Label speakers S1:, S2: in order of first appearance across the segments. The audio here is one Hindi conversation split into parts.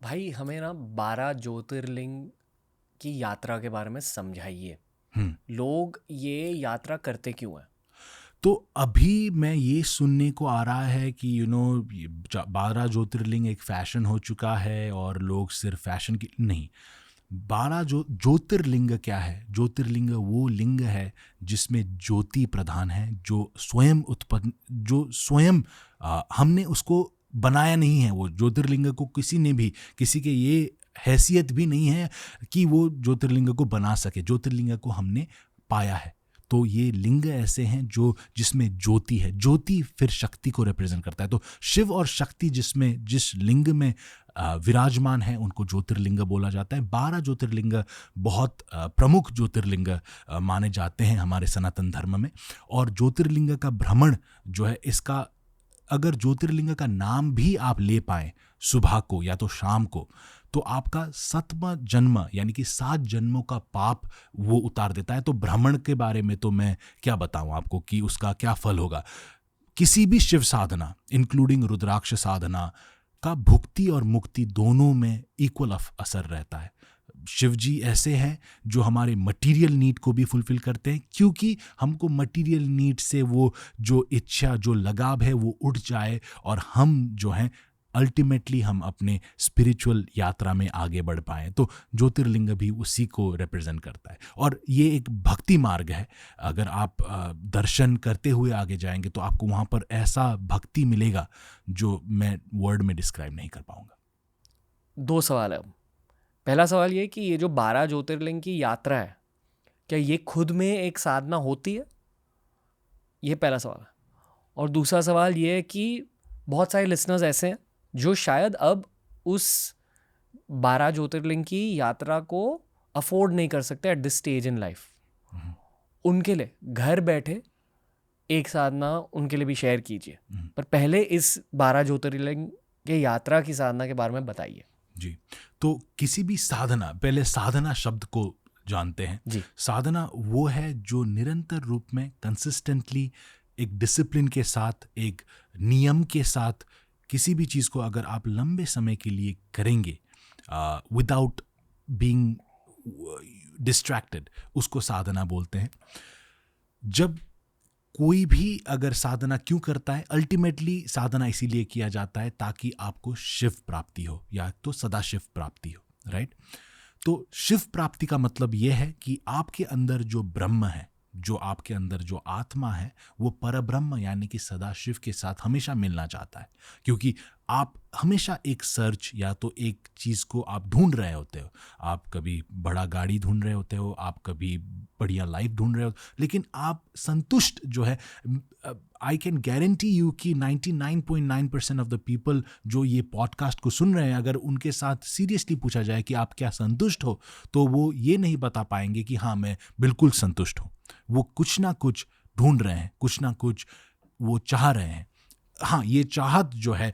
S1: भाई हमें ना 12 ज्योतिर्लिंग की यात्रा के बारे में समझाइए। लोग ये यात्रा करते क्यों हैं?
S2: तो अभी मैं ये सुनने को आ रहा है कि 12 ज्योतिर्लिंग एक फैशन हो चुका है और लोग सिर्फ फैशन की नहीं। 12 ज्योतिर्लिंग क्या है? ज्योतिर्लिंग वो लिंग है जिसमें ज्योति प्रधान है, जो स्वयं उत्पन्न, जो स्वयं हमने उसको बनाया नहीं है। वो ज्योतिर्लिंग को किसी ने भी, किसी के ये हैसियत भी नहीं है कि वो ज्योतिर्लिंग को बना सके। ज्योतिर्लिंग को हमने पाया है। तो ये लिंग ऐसे हैं जो जिसमें ज्योति है। ज्योति फिर शक्ति को रिप्रेजेंट करता है। तो शिव और शक्ति जिस लिंग में विराजमान है उनको ज्योतिर्लिंग बोला जाता है। 12 ज्योतिर्लिंग बहुत प्रमुख ज्योतिर्लिंग माने जाते हैं हमारे सनातन धर्म में। और ज्योतिर्लिंग का भ्रमण जो है, इसका अगर ज्योतिर्लिंग का नाम भी आप ले पाएं सुबह को या तो शाम को, तो आपका 7वां जन्म यानी कि 7 जन्मों का पाप वो उतार देता है। तो भ्रमण के बारे में तो मैं क्या बताऊं आपको कि उसका क्या फल होगा। किसी भी शिव साधना इंक्लूडिंग रुद्राक्ष साधना का भुक्ति और मुक्ति दोनों में इक्वल असर रहता है। शिव जी ऐसे हैं जो हमारे मटेरियल नीड को भी फुलफिल करते हैं, क्योंकि हमको मटेरियल नीड से वो जो इच्छा, जो लगाव है वो उठ जाए और हम जो हैं अल्टीमेटली हम अपने स्पिरिचुअल यात्रा में आगे बढ़ पाएं। तो ज्योतिर्लिंग भी उसी को रिप्रेजेंट करता है और ये एक भक्ति मार्ग है। अगर आप दर्शन करते हुए आगे जाएंगे तो आपको वहाँ पर ऐसा भक्ति मिलेगा जो मैं वर्ड में डिस्क्राइब नहीं कर पाऊंगा।
S1: 2 सवाल है। पहला सवाल ये कि ये जो 12 ज्योतिर्लिंग की यात्रा है, क्या ये खुद में एक साधना होती है? ये पहला सवाल है। और दूसरा सवाल ये है कि बहुत सारे लिसनर्स ऐसे हैं जो शायद अब उस 12 ज्योतिर्लिंग की यात्रा को अफोर्ड नहीं कर सकते at this stage in life. उनके लिए घर बैठे एक साधना उनके लिए भी शेयर कीजिए। पर पहले इस 12 ज्योतिर्लिंग के यात्रा की साधना के बारे में बताइए।
S2: जी, तो किसी भी साधना, पहले साधना शब्द को जानते हैं
S1: जी।
S2: साधना वो है जो निरंतर रूप में कंसिस्टेंटली एक डिसिप्लिन के साथ, एक नियम के साथ किसी भी चीज़ को अगर आप लंबे समय के लिए करेंगे विदाउट बीइंग डिस्ट्रैक्टेड, उसको साधना बोलते हैं। जब कोई भी अगर साधना क्यों करता है, अल्टीमेटली साधना इसीलिए किया जाता है ताकि आपको शिव प्राप्ति हो या तो सदाशिव प्राप्ति हो, राइट। तो शिव प्राप्ति का मतलब यह है कि आपके अंदर जो ब्रह्म है, जो आपके अंदर जो आत्मा है, वो परब्रह्म यानी कि सदाशिव के साथ हमेशा मिलना चाहता है। क्योंकि आप हमेशा एक सर्च या तो एक चीज़ को आप ढूंढ रहे होते हो। आप कभी बड़ा गाड़ी ढूंढ रहे होते हो, आप कभी बढ़िया लाइफ ढूंढ रहे हो, लेकिन आप संतुष्ट जो है, आई कैन गारंटी यू कि 99.9% ऑफ द पीपल जो ये पॉडकास्ट को सुन रहे हैं, अगर उनके साथ सीरियसली पूछा जाए कि आप क्या संतुष्ट हो, तो वो ये नहीं बता पाएंगे कि हाँ मैं बिल्कुल संतुष्ट हूँ। वो कुछ ना कुछ ढूंढ रहे हैं, कुछ ना कुछ वो चाह रहे हैं। हाँ, ये चाहत जो है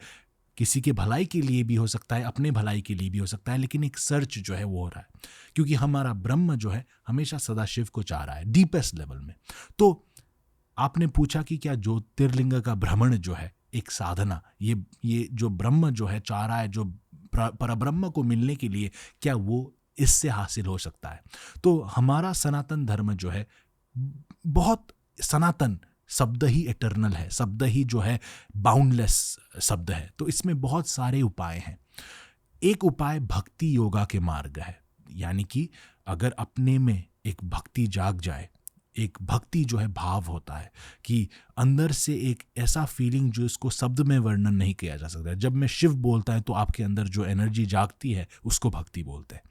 S2: किसी के भलाई के लिए भी हो सकता है, अपने भलाई के लिए भी हो सकता है, लेकिन एक सर्च जो है वो हो रहा है क्योंकि हमारा ब्रह्म जो है हमेशा सदाशिव को चाह रहा है डीपेस्ट लेवल में। तो आपने पूछा कि क्या ज्योतिर्लिंग का भ्रमण जो है एक साधना, ये जो ब्रह्म जो है चाह रहा है, जो परब्रह्म को मिलने के लिए, क्या वो इससे हासिल हो सकता है? तो हमारा सनातन धर्म जो है बहुत सनातन शब्द ही एटर्नल है, शब्द ही जो है बाउंडलेस शब्द है। तो इसमें बहुत सारे उपाय हैं। एक उपाय भक्ति योगा के मार्ग है, यानी कि अगर अपने में एक भक्ति जाग जाए, एक भक्ति जो है भाव होता है कि अंदर से एक ऐसा फीलिंग जो इसको शब्द में वर्णन नहीं किया जा सकता। जब मैं शिव बोलता है तो आपके अंदर जो एनर्जी जागती है उसको भक्ति बोलते हैं।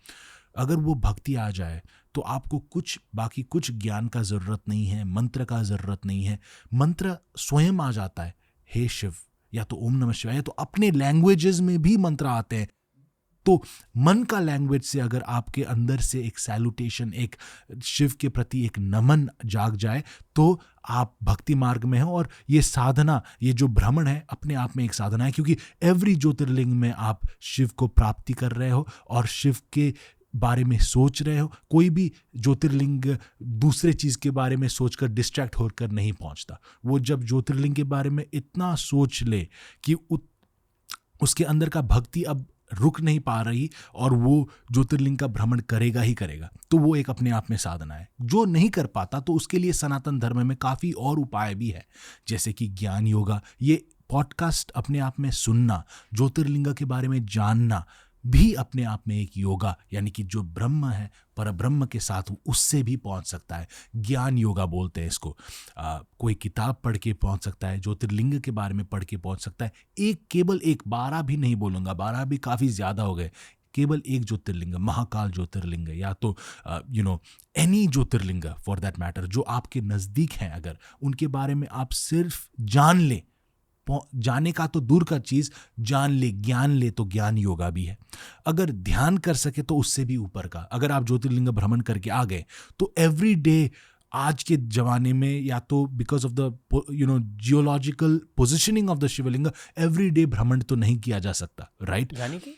S2: अगर वो भक्ति आ जाए तो आपको बाकी कुछ ज्ञान का ज़रूरत नहीं है, मंत्र का ज़रूरत नहीं है। मंत्र स्वयं आ जाता है, हे शिव, या तो ओम नमः शिवाय, या तो अपने लैंग्वेजेस में भी मंत्र आते हैं। तो मन का लैंग्वेज से अगर आपके अंदर से एक सैल्यूटेशन, एक शिव के प्रति एक नमन जाग जाए तो आप भक्ति मार्ग में हो। और ये साधना, ये जो भ्रमण है अपने आप में एक साधना है, क्योंकि एवरी ज्योतिर्लिंग में आप शिव को प्राप्ति कर रहे हो और शिव के बारे में सोच रहे हो। कोई भी ज्योतिर्लिंग दूसरे चीज़ के बारे में सोचकर डिस्ट्रैक्ट होकर नहीं पहुंचता। वो जब ज्योतिर्लिंग के बारे में इतना सोच ले कि उसके अंदर का भक्ति अब रुक नहीं पा रही और वो ज्योतिर्लिंग का भ्रमण करेगा ही करेगा, तो वो एक अपने आप में साधना है। जो नहीं कर पाता तो उसके लिए सनातन धर्म में काफ़ी और उपाय भी है, जैसे कि ज्ञान योगा। ये पॉडकास्ट अपने आप में सुनना, ज्योतिर्लिंग के बारे में जानना भी अपने आप में एक योगा, यानी कि जो ब्रह्म है परब्रह्म के साथ उससे भी पहुंच सकता है। ज्ञान योगा बोलते हैं इसको। कोई किताब पढ़ के पहुंच सकता है, ज्योतिर्लिंग के बारे में पढ़ के पहुंच सकता है। केवल एक, 12 भी नहीं बोलूँगा, 12 भी काफ़ी ज़्यादा हो गए। केवल एक ज्योतिर्लिंग, महाकाल ज्योतिर्लिंग या तो any Jyotirlinga for that matter, जो आपके नज़दीक हैं, अगर उनके बारे में आप सिर्फ जान ले, जाने का तो दूर का चीज, जान ले, ज्ञान ले, तो ज्ञान योगा भी है। अगर ध्यान कर सके तो उससे भी ऊपर का। अगर आप ज्योतिर्लिंग भ्रमण करके आ गए तो एवरी डे, आज के जमाने में, या तो because of the geological positioning of the Shivling, every day भ्रमण तो नहीं किया जा सकता, राइट?
S1: यानी कि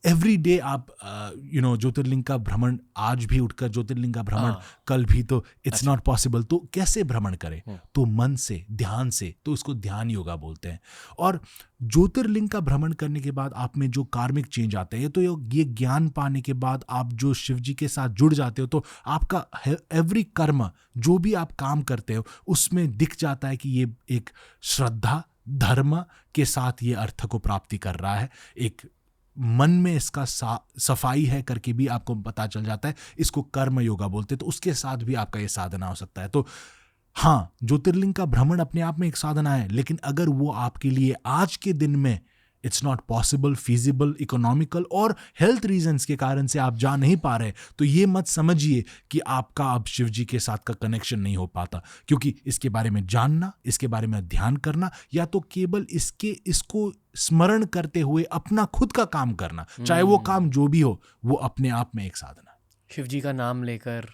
S2: एवरी डे आप ज्योतिर्लिंग का भ्रमण, आज भी उठकर ज्योतिर्लिंग का भ्रमण, कल भी, तो इट्स नॉट पॉसिबल। तो कैसे भ्रमण करें? तो मन से, ध्यान से, तो इसको ध्यान योगा बोलते हैं। और ज्योतिर्लिंग का भ्रमण करने के बाद आप में जो कार्मिक चेंज आते हैं, तो ये ज्ञान पाने के बाद आप जो शिव जी के साथ जुड़ जाते हो, तो आपका एवरी कर्म, जो भी आप काम करते हो, उसमें दिख जाता है कि ये एक श्रद्धा धर्म के साथ ये अर्थ को प्राप्ति कर रहा है। एक मन में इसका सफाई है करके भी आपको पता चल जाता है। इसको कर्म योगा बोलते हैं। तो उसके साथ भी आपका ये साधना हो सकता है। तो हाँ, ज्योतिर्लिंग का भ्रमण अपने आप में एक साधना है, लेकिन अगर वो आपके लिए आज के दिन में it's not possible, feasible, economical और हेल्थ रीजंस के कारण से आप जा नहीं पा रहे, तो ये मत समझिए कि आपका अब शिव जी के साथ का कनेक्शन नहीं हो पाता, क्योंकि इसके बारे में जानना, इसके बारे में ध्यान करना, या तो केवल इसको स्मरण करते हुए अपना खुद का काम करना, चाहे वो काम जो भी हो, वो अपने आप में एक साधना है।
S1: शिव जी का नाम लेकर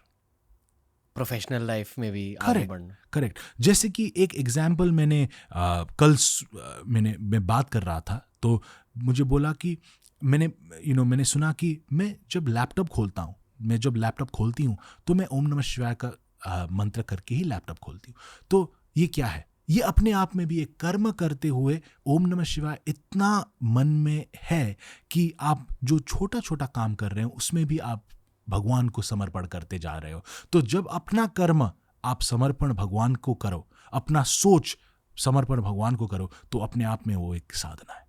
S1: प्रोफेशनल लाइफ में भी आगे बढ़ना।
S2: करेक्ट। जैसे कि एक एग्जाम्पल मैंने मैं बात कर रहा था, तो मुझे बोला कि मैंने सुना कि मैं जब लैपटॉप खोलती हूँ तो मैं ओम नमः शिवाय का मंत्र करके ही लैपटॉप खोलती हूँ। तो ये क्या है? ये अपने आप में भी एक कर्म करते हुए ओम नमः शिवाय इतना मन में है कि आप जो छोटा छोटा काम कर रहे हो उसमें भी आप भगवान को समर्पण करते जा रहे हो। तो जब अपना कर्म आप समर्पण भगवान को करो, अपना सोच समर्पण भगवान को करो, तो अपने आप में वो एक साधना है।